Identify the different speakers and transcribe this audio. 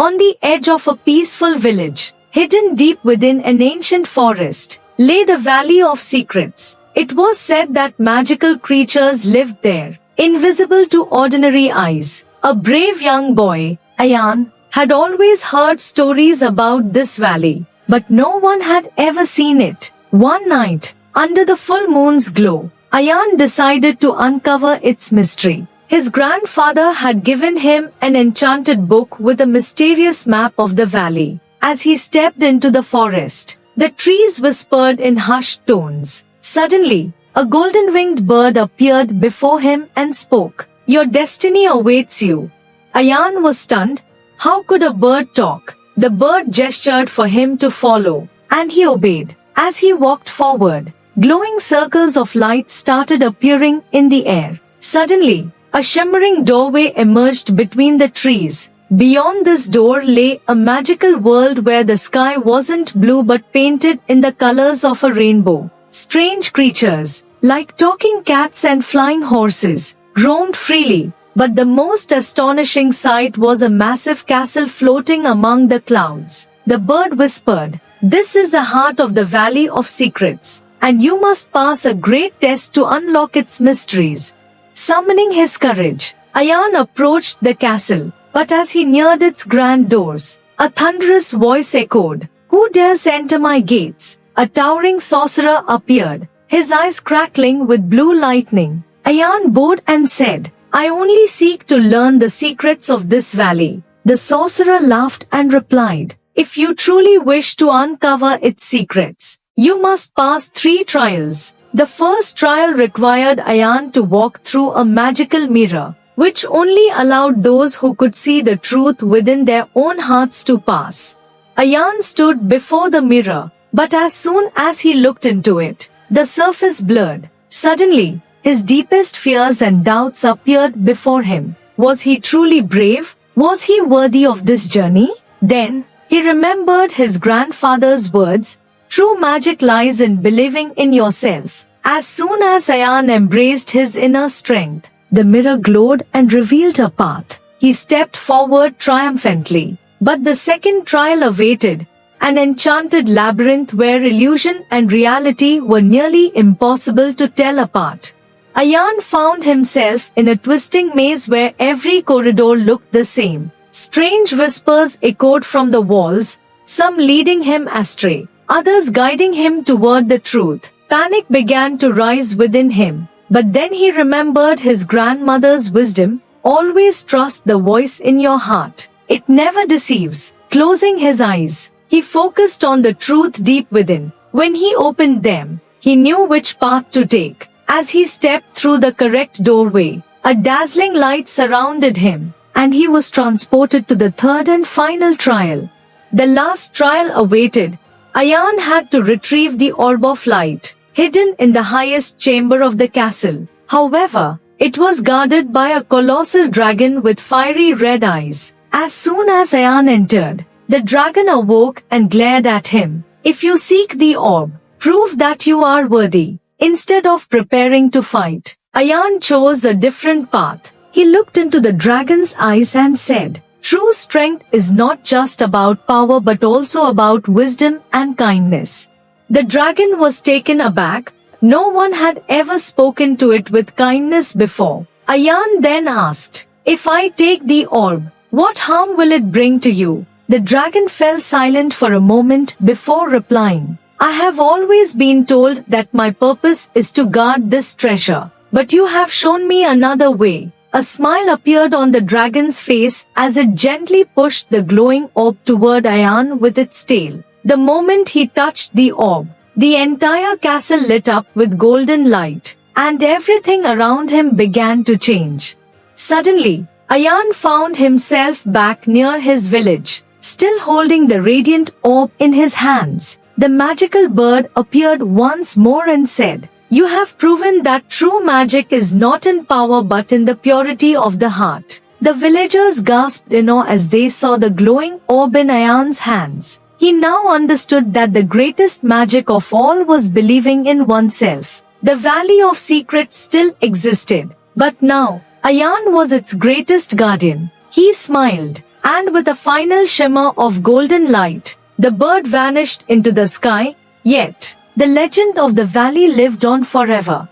Speaker 1: On the edge of a peaceful village, hidden deep within an ancient forest, lay the Valley of Secrets. It was said that magical creatures lived there, invisible to ordinary eyes. A brave young boy, Ayan, had always heard stories about this valley, but no one had ever seen it. One night, under the full moon's glow, Ayan decided to uncover its mystery. His grandfather had given him an enchanted book with a mysterious map of the valley. As he stepped into the forest, the trees whispered in hushed tones. Suddenly, a golden-winged bird appeared before him and spoke. "Your destiny awaits you." Ayan was stunned. How could a bird talk? The bird gestured for him to follow, and he obeyed. As he walked forward, glowing circles of light started appearing in the air. Suddenly, a shimmering doorway emerged between the trees. Beyond this door lay a magical world where the sky wasn't blue but painted in the colors of a rainbow. Strange creatures, like talking cats and flying horses, roamed freely, but the most astonishing sight was a massive castle floating among the clouds. The bird whispered, "This is the heart of the Valley of Secrets, and you must pass a great test to unlock its mysteries." Summoning his courage, Ayan approached the castle, but as he neared its grand doors, a thunderous voice echoed, "Who dares enter my gates?" A towering sorcerer appeared, his eyes crackling with blue lightning. Ayan bowed and said, "I only seek to learn the secrets of this valley." The sorcerer laughed and replied, "If you truly wish to uncover its secrets, you must pass 3 trials. The first trial required Ayan to walk through a magical mirror, which only allowed those who could see the truth within their own hearts to pass. Ayan stood before the mirror, but as soon as he looked into it, the surface blurred. Suddenly, his deepest fears and doubts appeared before him. Was he truly brave? Was he worthy of this journey? Then, he remembered his grandfather's words, "True magic lies in believing in yourself." As soon as Ayan embraced his inner strength, the mirror glowed and revealed a path. He stepped forward triumphantly. But the second trial awaited, an enchanted labyrinth where illusion and reality were nearly impossible to tell apart. Ayan found himself in a twisting maze where every corridor looked the same. Strange whispers echoed from the walls, some leading him astray, others guiding him toward the truth. Panic began to rise within him, but then he remembered his grandmother's wisdom, "Always trust the voice in your heart. It never deceives." Closing his eyes, he focused on the truth deep within. When he opened them, he knew which path to take. As he stepped through the correct doorway, a dazzling light surrounded him, and he was transported to the third and final trial. The last trial awaited. Ayan had to retrieve the orb of light, hidden in the highest chamber of the castle. However, it was guarded by a colossal dragon with fiery red eyes. As soon as Ayan entered, the dragon awoke and glared at him. "If you seek the orb, prove that you are worthy." Instead of preparing to fight, Ayan chose a different path. He looked into the dragon's eyes and said, "True strength is not just about power but also about wisdom and kindness." The dragon was taken aback. No one had ever spoken to it with kindness before. Ayan then asked, "If I take the orb, what harm will it bring to you?" The dragon fell silent for a moment before replying, "I have always been told that my purpose is to guard this treasure, but you have shown me another way." A smile appeared on the dragon's face as it gently pushed the glowing orb toward Ayan with its tail. The moment he touched the orb, the entire castle lit up with golden light, and everything around him began to change. Suddenly, Ayan found himself back near his village, still holding the radiant orb in his hands. The magical bird appeared once more and said, "You have proven that true magic is not in power but in the purity of the heart." The villagers gasped in awe as they saw the glowing orb in Ayan's hands. He now understood that the greatest magic of all was believing in oneself. The Valley of Secrets still existed, but now, Ayan was its greatest guardian. He smiled. And with a final shimmer of golden light, the bird vanished into the sky, yet the legend of the valley lived on forever.